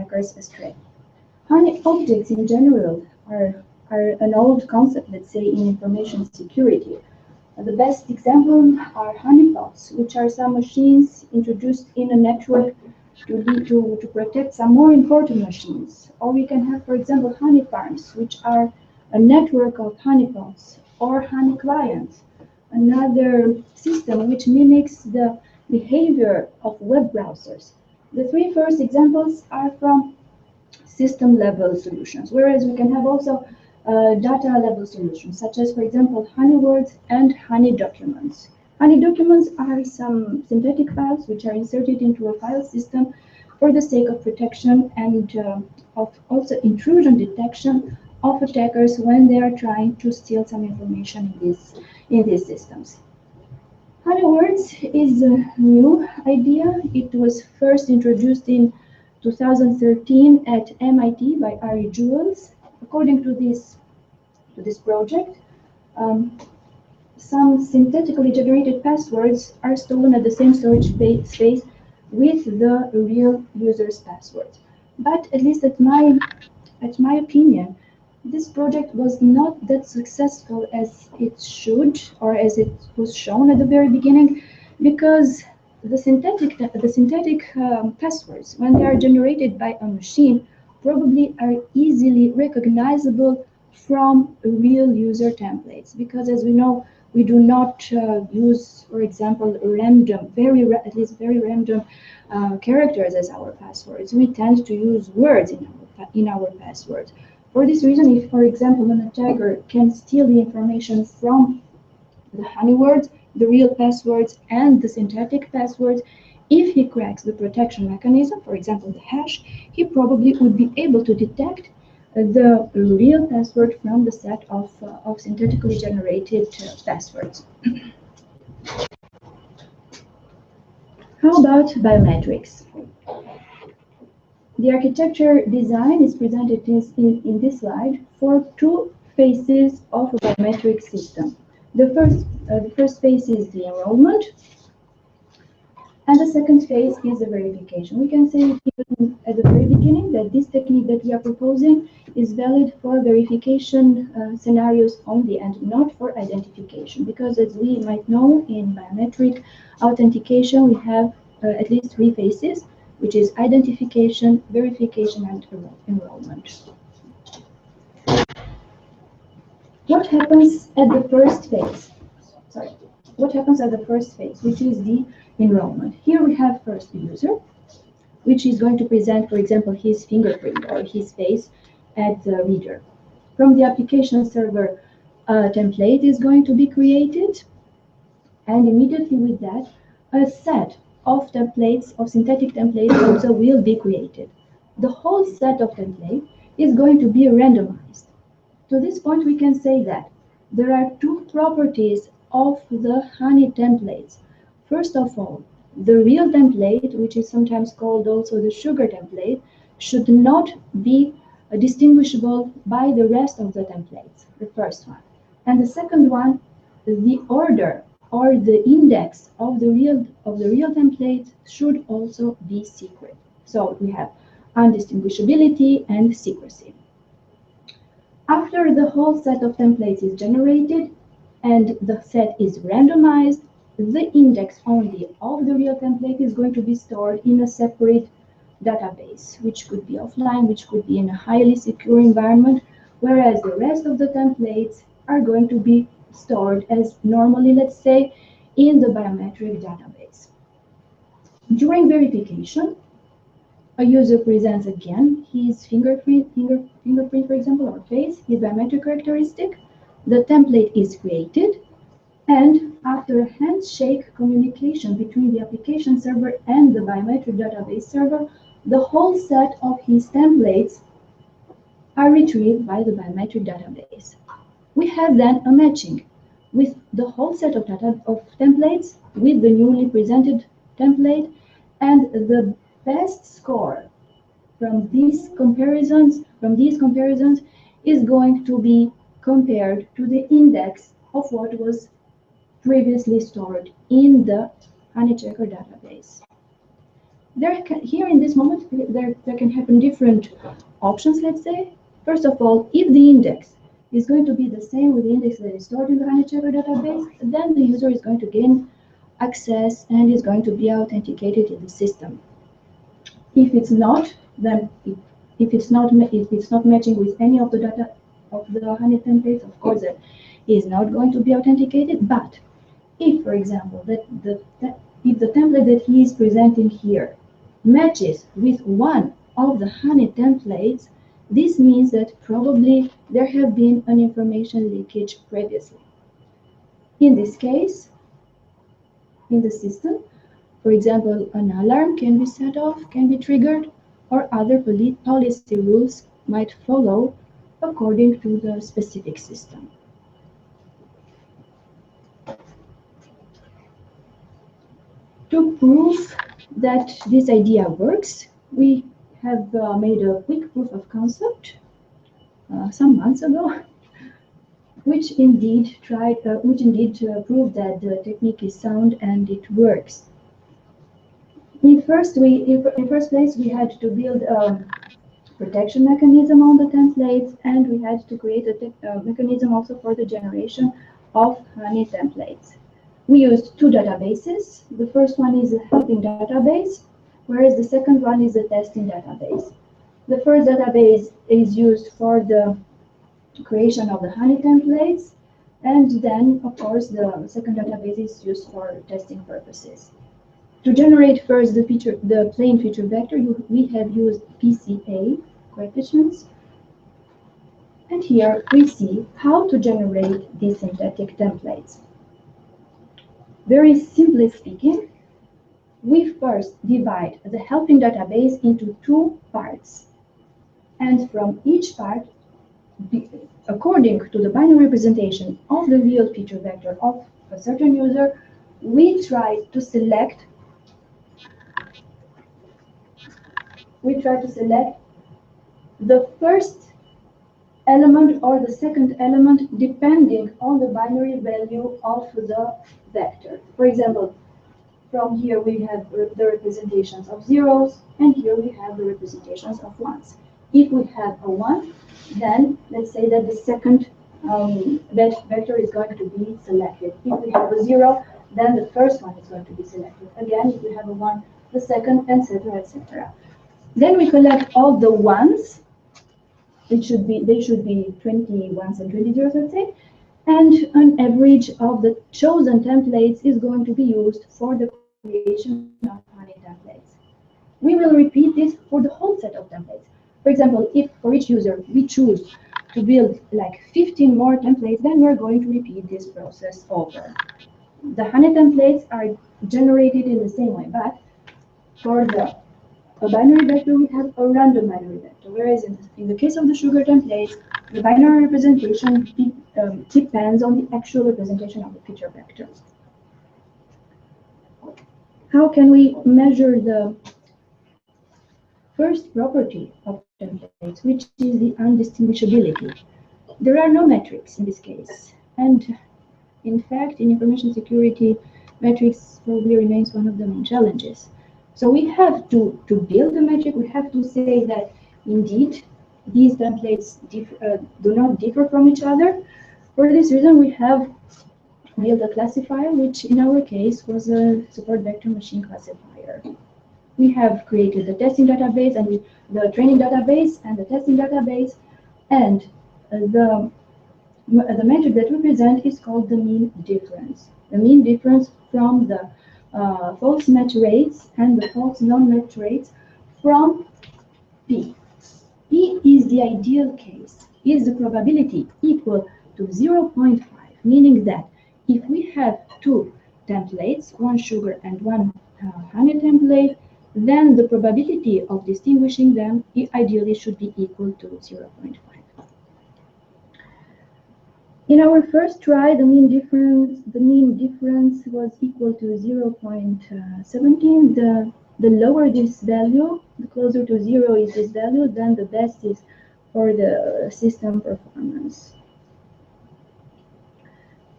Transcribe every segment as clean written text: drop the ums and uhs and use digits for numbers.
attackers astray. Honey objects in general are an old concept, let's say, in information security. The best example are honeypots, which are some machines introduced in a network to protect some more important machines. Or we can have, for example, honey farms, which are a network of honeypots, or honey clients, another system which mimics the behavior of web browsers. The three first examples are from system level solutions, whereas we can have also data level solutions, such as, for example, honey words and honey documents. Honey documents are some synthetic files which are inserted into a file system for the sake of protection and of also intrusion detection of attackers when they are trying to steal some information in these systems. Honey words is a new idea. It was first introduced in 2013 at MIT by Ari Juels. According to this project, some synthetically generated passwords are stolen at the same storage space with the real user's passwords. But at least at my opinion, this project was not that successful as it should, or as it was shown at the very beginning, because the synthetic passwords, when they are generated by a machine, probably are easily recognizable from real user templates, because as we know, we do not use, for example, at least very random characters as our passwords. We tend to use words in our passwords. For this reason, if, for example, an attacker can steal the information from the honey words, the real passwords, and the synthetic passwords, if he cracks the protection mechanism, for example, the hash, he probably would be able to detect the real password from the set of synthetically generated passwords. How about biometrics? The architecture design is presented in this slide for two phases of a biometric system. The first phase is the enrollment, and the second phase is the verification. We can say even at the very beginning that this technique that we are proposing is valid for verification scenarios only and not for identification, because as we might know, in biometric authentication we have at least three phases, which is identification, verification, and enrollment. What happens at the first phase? What happens at the first phase, which is the enrollment? Here we have first the user, which is going to present, for example, his fingerprint or his face at the reader. From the application server, a template is going to be created, and immediately with that, a set of templates, of synthetic templates also will be created. The whole set of templates is going to be randomized. To this point, we can say that there are two properties of the honey templates. First of all, the real template, which is sometimes called also the sugar template, should not be distinguishable by the rest of the templates, the first one. And the second one, the order or the index of the real template should also be secret. So we have undistinguishability and secrecy. After the whole set of templates is generated and the set is randomized, the index only of the real template is going to be stored in a separate database, which could be offline, which could be in a highly secure environment, whereas the rest of the templates are going to be stored as normally, let's say, in the biometric database. During verification, a user presents again his fingerprint, for example, or face, his biometric characteristic. The template is created, and after a handshake communication between the application server and the biometric database server, the whole set of his templates are retrieved by the biometric database. We have then a matching with the whole set of templates with the newly presented template, and the best score from these comparisons is going to be compared to the index of what was previously stored in the honeychecker database. Here in this moment, there can happen different options, let's say. First of all, if the index is going to be the same with the index that is stored in the HoneyChecker database, then the user is going to gain access and is going to be authenticated in the system. If it's not, then if it's not matching with any of the data of the Honey templates, of course, it is not going to be authenticated. But if, for example, if the template that he is presenting here matches with one of the Honey templates, this means that probably there have been an information leakage previously. In this case, in the system, for example, an alarm can be set off, can be triggered, or other policy rules might follow according to the specific system. To prove that this idea works, we have made a quick proof of concept some months ago, which indeed proved that the technique is sound and it works. In first place, we had to build a protection mechanism on the templates, and we had to create a mechanism also for the generation of Honey templates. We used two databases. The first one is a helping database, whereas the second one is a testing database. The first database is used for the creation of the Honey templates, and then, of course, the second database is used for testing purposes. To generate first the plain feature vector, we have used PCA coefficients. And here we see how to generate these synthetic templates. Very simply speaking, we first divide the helping database into two parts. And from each part, according to the binary representation of the real feature vector of a certain user, we try to select the first element or the second element depending on the binary value of the vector. For example, from here we have the representations of zeros, and here we have the representations of ones. If we have a 1, then let's say that the second vector is going to be selected. If we have a 0, then the first one is going to be selected. Again, if we have a 1, the second, etc., etc. Then we collect all the ones. They should be 20 ones and 20 zeros, let's say. And an average of the chosen templates is going to be used for the creation of Honey templates. We will repeat this for the whole set of templates. For example, if for each user we choose to build like 15 more templates, then we're going to repeat this process over. The Honey templates are generated in the same way, but for the binary vector, we have a random binary vector, whereas in the case of the sugar templates, the binary representation depends on the actual representation of the feature vector. How can we measure the first property of templates, which is the undistinguishability? There are no metrics in this case, and in fact, in information security, metrics probably remains one of the main challenges. So we have to build a metric. We have to say that indeed these templates do not differ from each other. For this reason, we have built a classifier, which in our case was a support vector machine classifier. We have created the testing database and the training database and the testing database, and the metric that we present is called the mean difference. The mean difference from the false match rates and the false non-match rates from P. P is the ideal case, is the probability equal to 0.5, meaning that if we have two templates, one sugar and one honey template, then the probability of distinguishing them ideally should be equal to 0.5. In our first try, the mean difference was equal to 0.17. The lower this value, the closer to 0 is this value, then the best is for the system performance.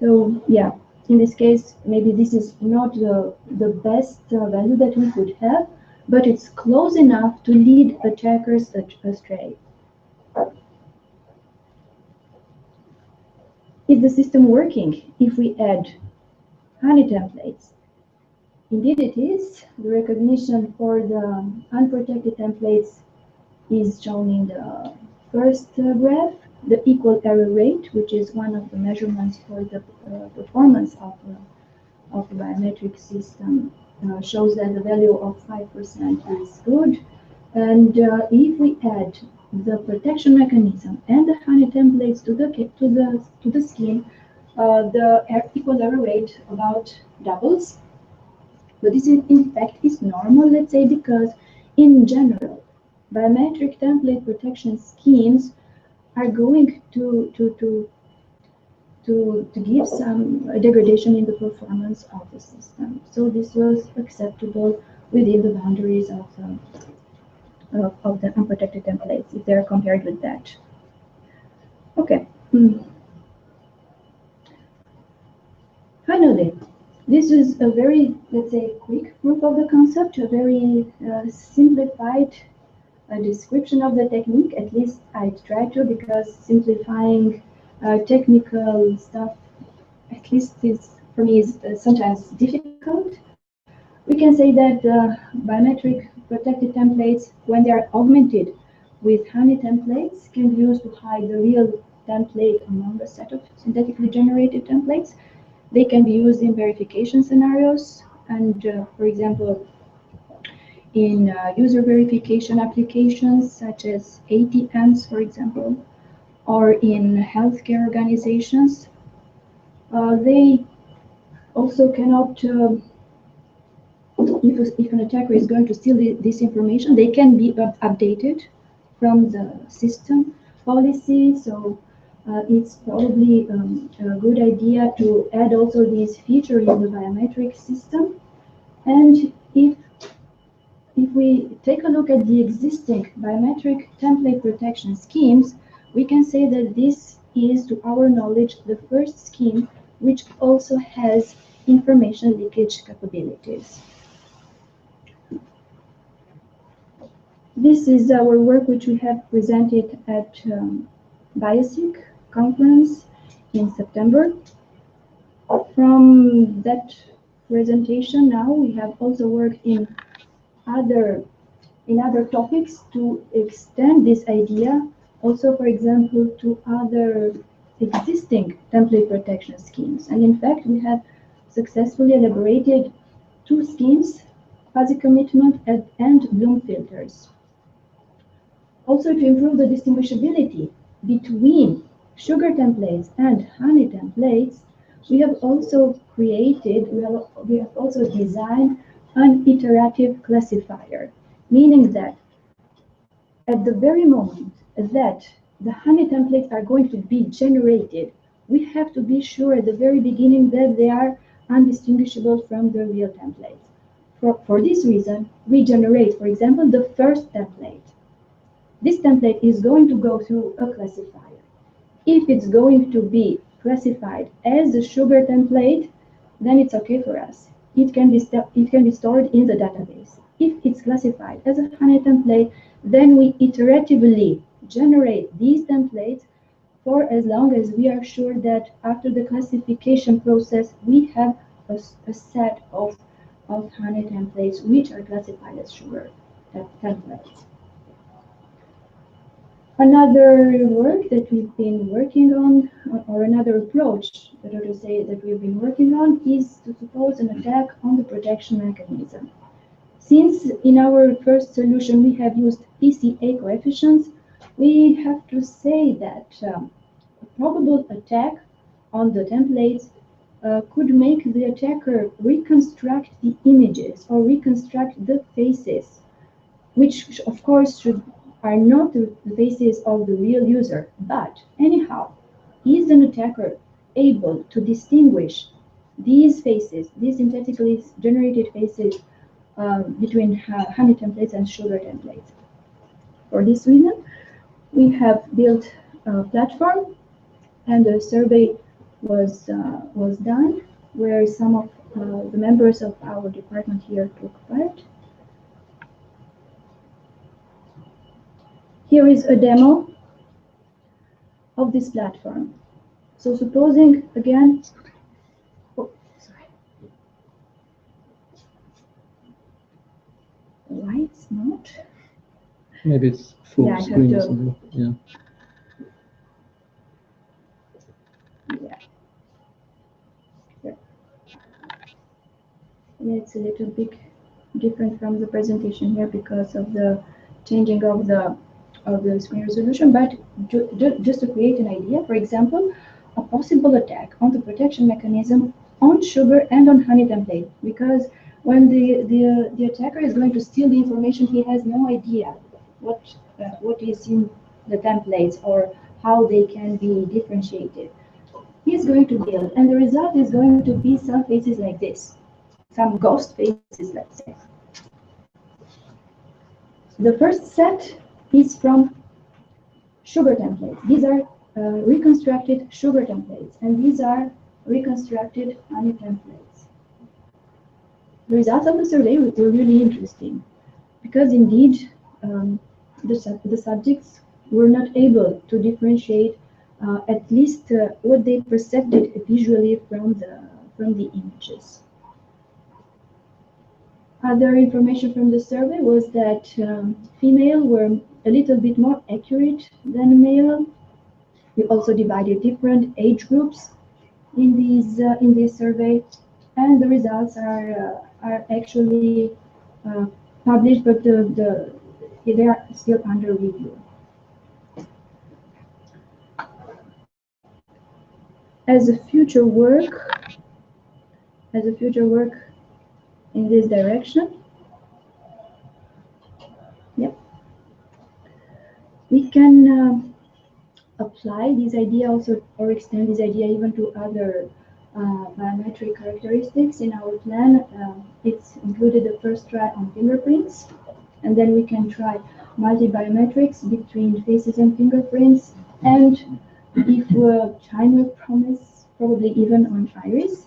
So yeah, in this case, maybe this is not the best value that we could have, but it's close enough to lead attackers astray. Is the system working if we add honey templates? Indeed it is. The recognition for the unprotected templates is shown in the first graph. The equal error rate, which is one of the measurements for the performance of the biometric system, shows that the value of 5% is good. And if we add the protection mechanism and the honey templates to the scheme, the equal error rate about doubles. But this in fact is normal, let's say, because in general, biometric template protection schemes are going to give some degradation in the performance of the system. So this was acceptable within the boundaries of the unprotected templates if they're compared with that. Okay. Finally, this is a very, let's say, quick proof of the concept, a very simplified description of the technique. At least I try to, because simplifying technical stuff, at least for me, is sometimes difficult. We can say that biometric protected templates, when they are augmented with honey templates, can be used to hide the real template among a set of synthetically generated templates. They can be used in verification scenarios, and for example, in user verification applications such as ATMs, for example, or in healthcare organizations. They also cannot, if an attacker is going to steal this information, they can be updated from the system policy. So it's probably a good idea to add also this feature in the biometric system. And if we take a look at the existing biometric template protection schemes, we can say that this is, to our knowledge, the first scheme which also has information leakage capabilities. This is our work which we have presented at BioSec conference in September. From that presentation now, we have also worked in other topics to extend this idea, also, for example, to other existing template protection schemes. And in fact, we have successfully elaborated two schemes, fuzzy commitment and bloom filters. Also, to improve the distinguishability between sugar templates and honey templates, we have also designed an iterative classifier, meaning that at the very moment that the honey templates are going to be generated, we have to be sure at the very beginning that they are undistinguishable from the real templates. For this reason, we generate, for example, the first template. This template is going to go through a classifier. If it's going to be classified as a sugar template, then it's okay for us. It can be stored in the database. If it's classified as a honey template, then we iteratively generate these templates for as long as we are sure that after the classification process, we have a set of honey templates which are classified as sugar templates. Another work that we've been working on, or another approach, better to say, that we've been working on, is to suppose an attack on the protection mechanism. Since in our first solution we have used PCA coefficients, we have to say that a probable attack on the templates could make the attacker reconstruct the images or reconstruct the faces, which of course are not the faces of the real user. But anyhow, is an attacker able to distinguish these faces, these synthetically generated faces, between honey templates and sugar templates? For this reason, we have built a platform, and a survey was done where some of the members of our department here took part. Here is a demo of this platform. So supposing, again, oh, sorry. Why it's not? Maybe it's full Yeah, I have screen or to. something. Yeah. Yeah. Yeah, it's a little bit different from the presentation here because of the changing of the screen resolution. But just to create an idea, for example, a possible attack on the protection mechanism on sugar and on honey template, because when the attacker is going to steal the information, he has no idea what is in the templates or how they can be differentiated. He is going to build, and the result is going to be some faces like this, some ghost faces, let's say. The first set is from sugar templates. These are reconstructed sugar templates, and these are reconstructed honey templates. The results of the survey were really interesting because indeed the subjects were not able to differentiate at least what they perceived visually from the images. Other information from the survey was that female were a little bit more accurate than male. We also divided different age groups in this survey, and the results are actually published, but they are still under review. As a future work in this direction, yep, we can apply this idea also, or extend this idea even to other biometric characteristics in our plan. It's included the first try on fingerprints, and then we can try multi-biometrics between faces and fingerprints, and if time will promise, probably even on iris.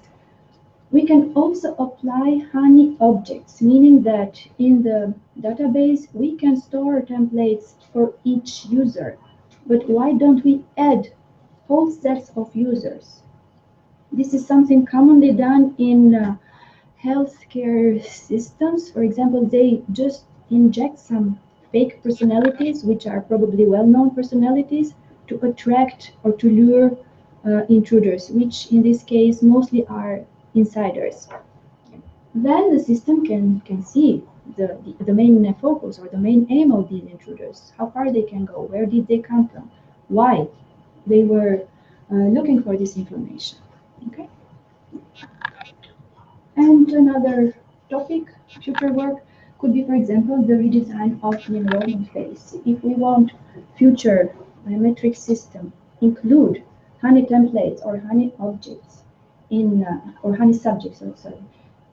We can also apply honey objects, meaning that in the database we can store templates for each user. But why don't we add whole sets of users? This is something commonly done in healthcare systems. For example, they just inject some fake personalities, which are probably well-known personalities, to attract or to lure intruders, which in this case mostly are insiders. Then the system can see the main focus or the main aim of these intruders, how far they can go, where did they come from, why they were looking for this information. Okay. And another topic, future work, could be, for example, the redesign of the enrollment phase. If we want future biometric system include honey templates or honey objects in or honey subjects, sorry,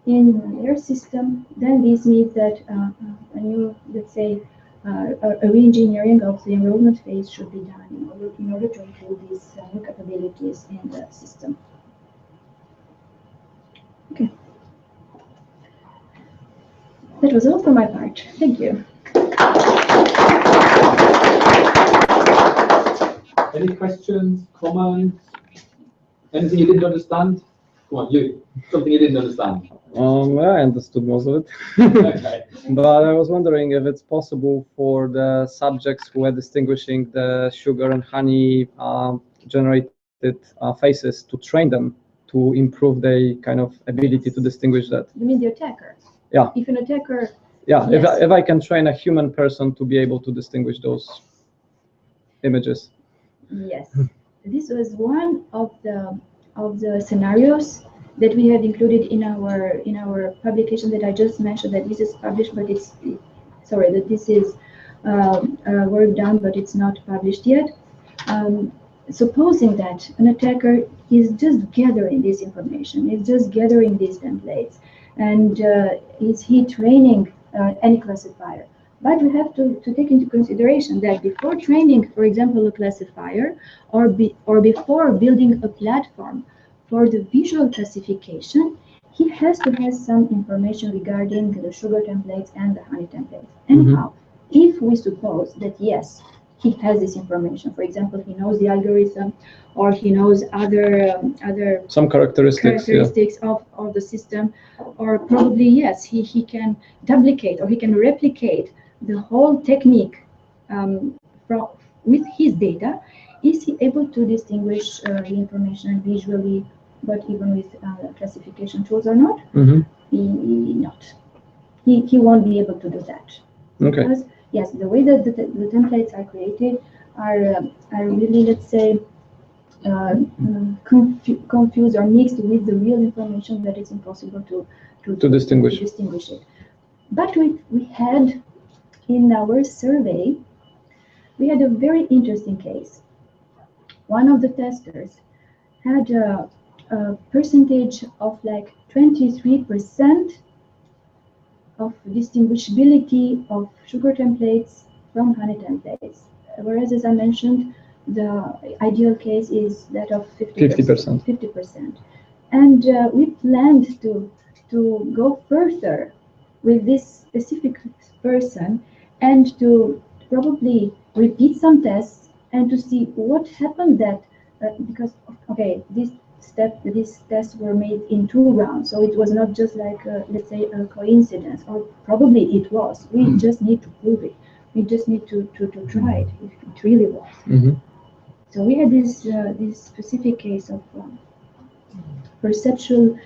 in their system, then this means that a new, let's say, a re-engineering of the enrollment phase should be done in order to include these new capabilities in the system. Okay. That was all for my part. Thank you. Any questions, comments? Anything you didn't understand? Come on, you. Something you didn't understand. I understood most of it. Okay. But I was wondering if it's possible for the subjects who are distinguishing the sugar and honey generated faces to train them to improve their kind of ability to distinguish that. You mean the attacker? Yeah. If an attacker. Yeah. Yes. If I can train a human person to be able to distinguish those images. Yes. This was one of the scenarios that we have included in our publication that I just mentioned, that this is published, but it's sorry, that this is work done, but it's not published yet. Supposing that an attacker is just gathering this information, is just gathering these templates, and is he training any classifier? But we have to take into consideration that before training, for example, a classifier, or before building a platform for the visual classification, he has to have some information regarding the sugar templates and the honey templates. Anyhow, if we suppose that yes, he has this information. For example, he knows the algorithm, or he knows other some characteristics of the system, or probably, yes, he can duplicate or he can replicate the whole technique with his data. Is he able to distinguish the information visually, but even with classification tools or not? Not. He won't be able to do that. Okay. Because, yes, the way that the templates are created are really, let's say, confused or mixed with the real information that it's impossible to distinguish it. But we had in our survey, we had a very interesting case. One of the testers had a percentage of like 23% of distinguishability of sugar templates from honey templates. Whereas, as I mentioned, the ideal case is that of 50%. 50%. And we planned to go further with this specific person and to probably repeat some tests and to see what happened that, because, okay, these tests were made in 2 rounds, so it was not just like, let's say, a coincidence, or probably it was. We just need to prove it. We just need to try it if it really was. So we had this specific case of perceptual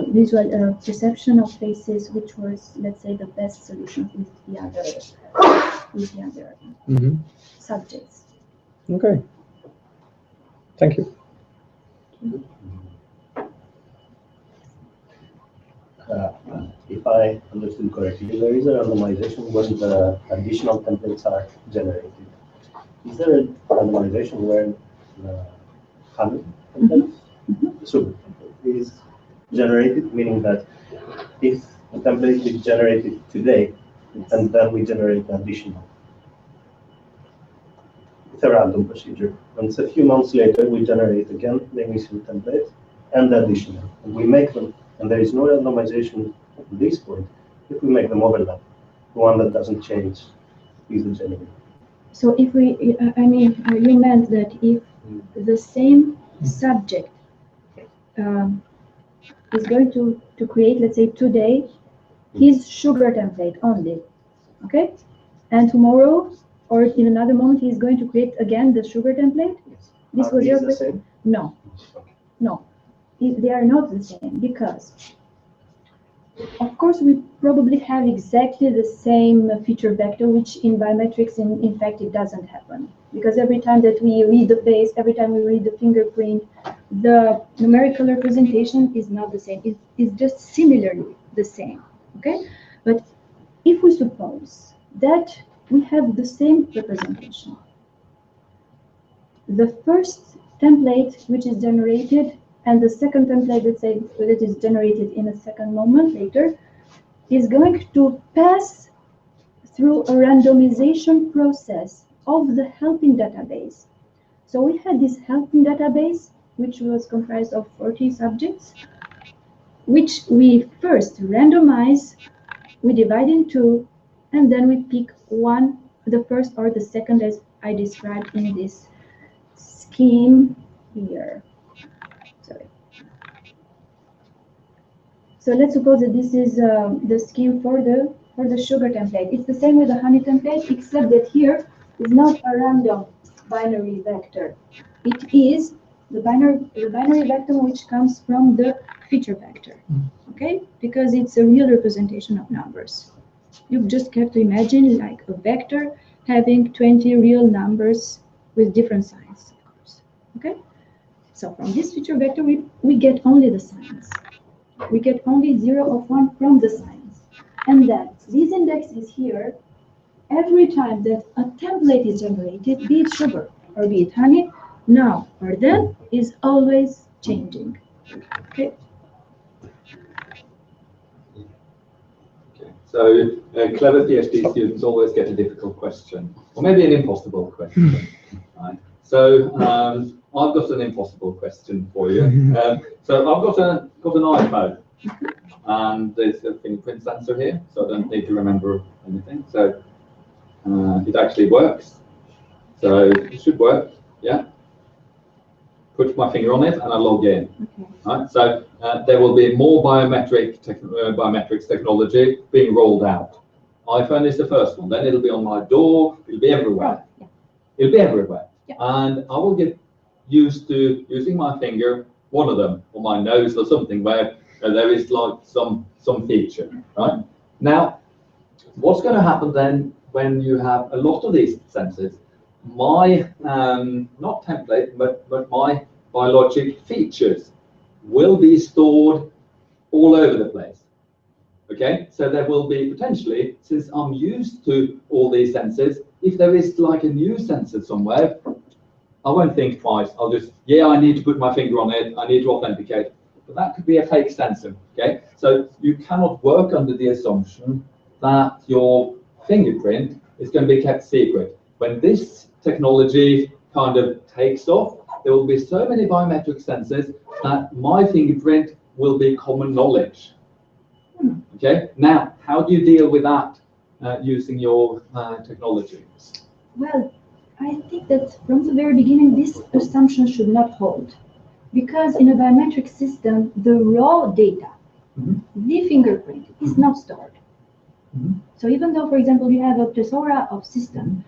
visual perception of faces, which was, let's say, the best solution with the other subjects. Okay. Thank you. If I understood correctly, there is a randomization when the additional templates are generated. Is there a randomization where the honey template, the sugar template, is generated, meaning that if the template is generated today, and then we generate additional, it's a random procedure. And a few months later, we generate again the initial template and the additional, and we make them. And there is no randomization at this point if we make them overlap. The one that doesn't change is the generator. So if we, I mean, you meant that if the same subject is going to create, let's say, today, his sugar template only, okay? And tomorrow, or in another moment, he's going to create again the sugar template? Yes. This was your question? No. No. They are not the same, because of course we probably have exactly the same feature vector, which in biometrics in fact it doesn't happen, because every time that we read the face, every time we read the fingerprint, the numerical representation is not the same. It's just similarly the same, okay? But if we suppose that we have the same representation, the first template which is generated and the second template, let's say, that is generated in a second moment later, is going to pass through a randomization process of the helping database. So we had this helping database, which was comprised of 40 subjects, which we first randomize, we divide in 2, and then we pick one, the first or the second, as I described in this scheme here. Sorry. So let's suppose that this is the scheme for the sugar template. It's the same with the honey template, except that here is not a random binary vector. It is the binary vector which comes from the feature vector. Okay? Because it's a real representation of numbers. You just have to imagine like a vector having 20 real numbers with different signs, of course. Okay? So from this feature vector, we get only the signs. We get only 0 or 1 from the signs. And then this index is here every time that a template is generated, be it sugar or be it honey, now or then is always changing. Okay? So clever PhD students always get a difficult question, or maybe an impossible question. Right? So I've got an impossible question for you. So I've got an iPhone, and there's a fingerprint sensor here, so I don't need to remember anything. So it actually works. So it should work. Yeah. Put my finger on it and I log in. Okay. Right. So there will be more biometrics technology being rolled out. iPhone is the first one. Then it'll be on my door. It'll be everywhere. Oh, yeah. It'll be everywhere. Yeah. And I will get used to using my finger, one of them, or my nose or something, where there is like some feature, right? Now, what's going to happen then when you have a lot of these sensors? My, not template, but my biologic features will be stored all over the place. Okay, so there will be potentially, since I'm used to all these sensors, if there is like a new sensor somewhere, I won't think twice. I'll just, yeah, I need to put my finger on it. I need to authenticate. But that could be a fake sensor. Okay, so you cannot work under the assumption that your fingerprint is going to be kept secret. When this technology kind of takes off, there will be so many biometric sensors that my fingerprint will be common knowledge. Okay, now, how do you deal with that using your technology? Well, I think that from the very beginning, this assumption should not hold. Because in a biometric system, the raw data, the fingerprint, is not stored. So even though, for example, you have a plethora of systems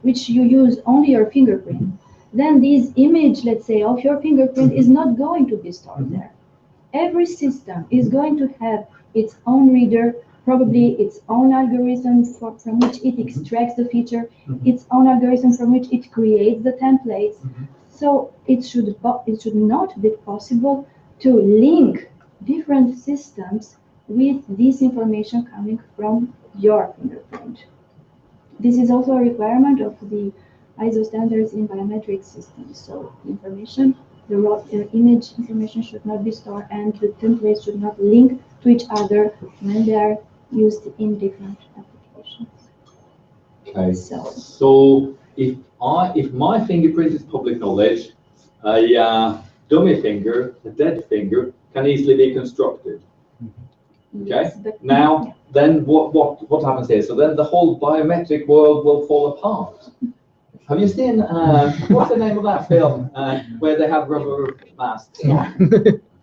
which you use only your fingerprint, then this image, let's say, of your fingerprint is not going to be stored there. Every system is going to have its own reader, probably its own algorithm from which it extracts the feature, its own algorithm from which it creates the templates. So it should not be possible to link different systems with this information coming from your fingerprint. This is also a requirement of the ISO standards in biometric systems. So information, the raw image information should not be stored, and the templates should not link to each other when they are used in different applications. Okay. So if my fingerprint is public knowledge, a dummy finger, a dead finger, can easily be constructed. Okay. yes, but Now, then what happens here? So then the whole biometric world will fall apart. Have you seen what's the name of that film where they have rubber masks? Yeah.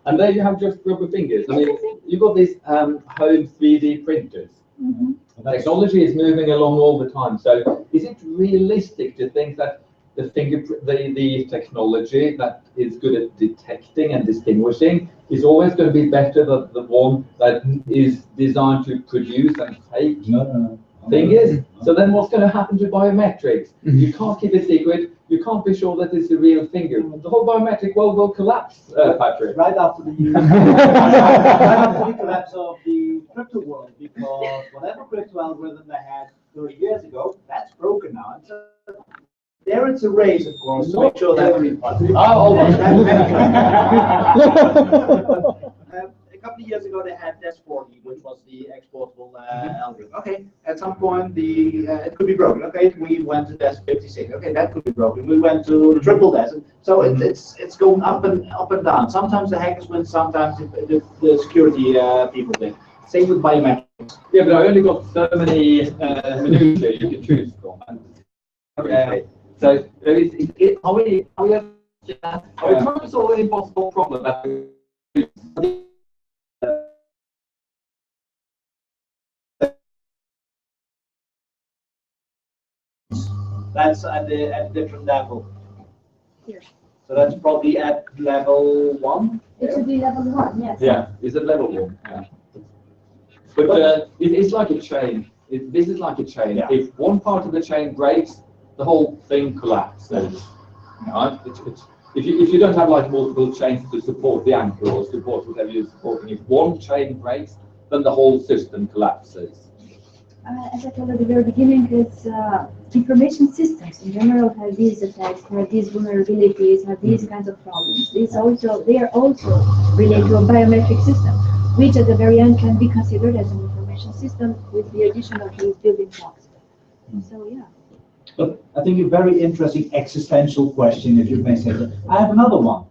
And there you have just rubber fingers. I mean, you've got these home 3D printers. Technology is moving along all the time. So is it realistic to think that the technology that is good at detecting and distinguishing is always going to be better than the one that is designed to produce and fake fingers? So then what's going to happen to biometrics? You can't keep it secret. You can't be sure that it's a real finger. The whole biometric world will collapse, Patrick. Right after the collapse of the crypto world, because whatever crypto algorithm they had 30 years ago, that's broken now. And so there it's a race, of course, to make sure that a couple of years ago they had DES40, which was the exportable algorithm. Okay, at some point it could be broken. Okay, we went to DES56. Okay, that could be broken. We went to triple DES. So it's going up and down. Sometimes the hackers win, sometimes the security people win. Same with biometrics. Yeah, but I only got so many minutiae you can choose from. So are we trying to solve an impossible problem? That's at a different level. Here. So that's probably at level 1. It should be level 1, yes. Yeah, is it level 1? Yeah. But it's like a chain. This is like a chain. Yeah. If one part of the chain breaks, the whole thing collapses. Right? If you don't have like multiple chains to support the anchor or support whatever you're supporting, if one chain breaks, then the whole system collapses. As I told at the very beginning, it's information systems in general have these attacks, have these vulnerabilities, have these kinds of problems. They are also related to a biometric system, which at the very end can be considered as an information system with the addition of these building blocks. So yeah. But I think a very interesting existential question, if you may say that. I have another one.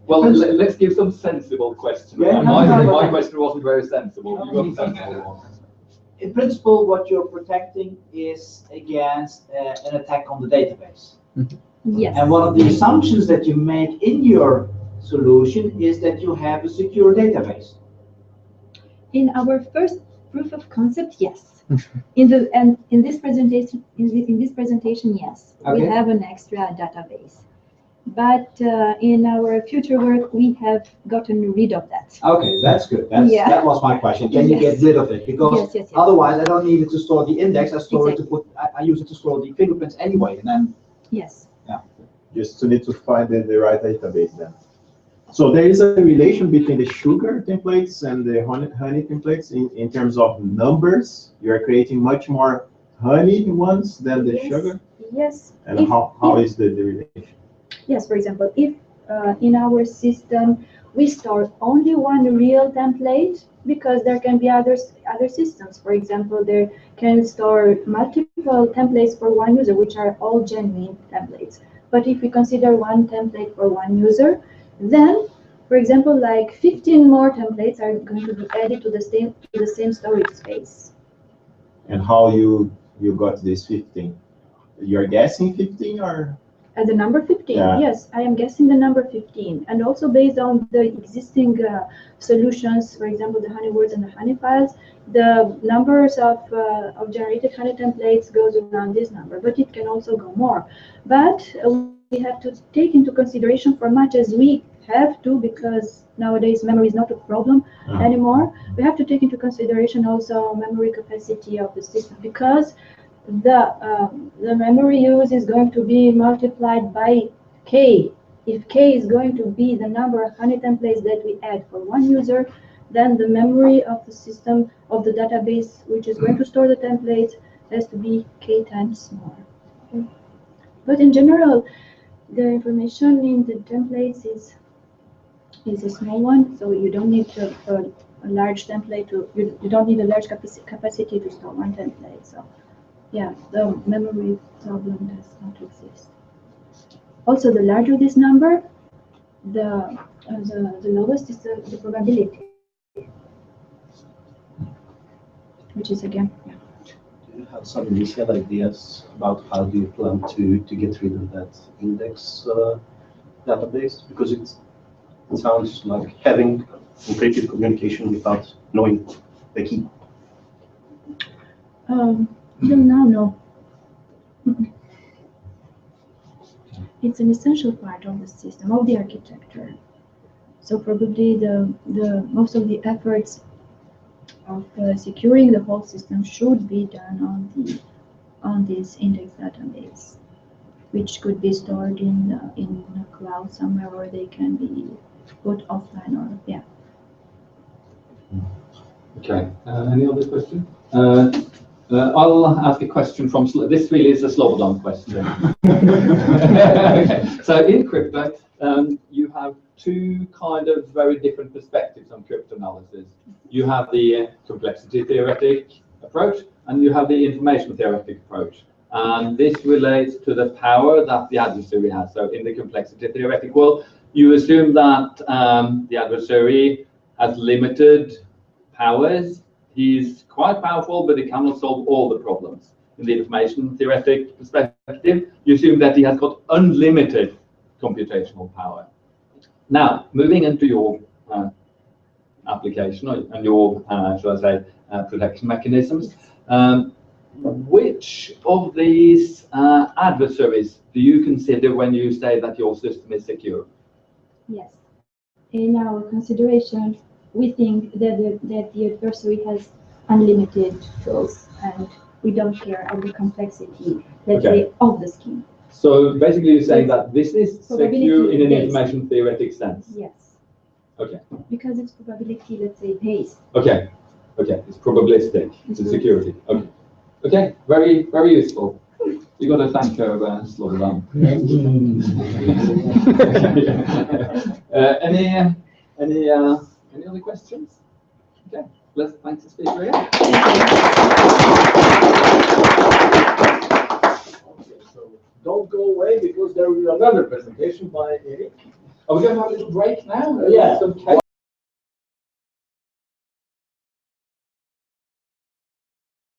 Well, let's give some sensible questions. Yeah, my question wasn't very sensible. You got a sensible one. in principle, what you're protecting is against an attack on the database. Yes. And one of the assumptions that you make in your solution is that you have a secure database. In our first proof of concept, yes. In this presentation, yes, we Okay. have an extra database. But in our future work, we have gotten rid of that. Okay, that's good. Yeah. That was my question. Can you get Yes. rid of it? Because Yes. otherwise, I don't need it to store the index. I store it to Exactly. put. I use it to store the fingerprints anyway, and then Yes. Just to need to find the right database then. So there is a relation between the sugar templates and the honey templates in terms of numbers. You are creating much more honey ones than the Yes. sugar. Yes. And If- how is the relation? Yes, for example, if in our system we store only one real template, because there can be other systems. For example, there can store multiple templates for one user, which are all genuine templates. But if we consider one template for one user, then, for example, like 15 more templates are going to be added to the same storage space. And how you got this 15? You're guessing 15 or? The number 15, Yeah. yes, I am guessing the number 15. And also based on the existing solutions, for example, the honey words and the honey files, the numbers of generated honey templates goes around this number, but it can also go more. But we have to take into consideration for much as we have to, because nowadays memory is not a problem anymore. We have to take into consideration also memory capacity of the system, because the memory use is going to be multiplied by k. If k is going to be the number of honey templates that we add for one user, then the memory of the system, of the database, which is going to store the templates, has to be k times more. Okay. But in general, the information in the templates is a small one, so you don't need a large template you don't need a large capacity to store one template. So yeah, the memory problem does not exist. Also, the larger this number, the lowest is the probability, which is again, yeah. Do you have some initial ideas about how do you plan to get rid of that index database? Because it sounds like having encrypted communication without knowing the key. Till now, no. It's an essential part of the system, of the architecture. So probably the most of the efforts of securing the whole system should be done on this index database, which could be stored in a cloud somewhere, or they can be put offline, or yeah. Okay, any other questions? I'll ask a question from, this really is a Slobodan question. Okay. So in crypto, you have two kind of very different perspectives on cryptanalysis. You have the complexity theoretic approach, and you have the information theoretic approach. And this relates to the power that the adversary has. So in the complexity theoretic world, you assume that the adversary has limited powers. He's quite powerful, but he cannot solve all the problems. In the information theoretic perspective, you assume that he has got unlimited computational power. Now, moving into your application and your, shall I say, protection mechanisms, which of these adversaries do you consider when you say that your system is secure? Yes. In our consideration, we think that the adversary has unlimited tools, and we don't care of the complexity, let's say, of the scheme. So basically you're saying that this is secure in an based. information theoretic sense? Yes. Okay. Because it's probability, let's say, based. Okay. Okay. It's probabilistic. It's a security. Okay. Okay. Very, very useful. You got to thank Slobodan. Any other questions? Okay. Let's thank the speaker again. So don't go away, because there will be another presentation by Eric. Are we going to have a little break now? Yeah. Some cake?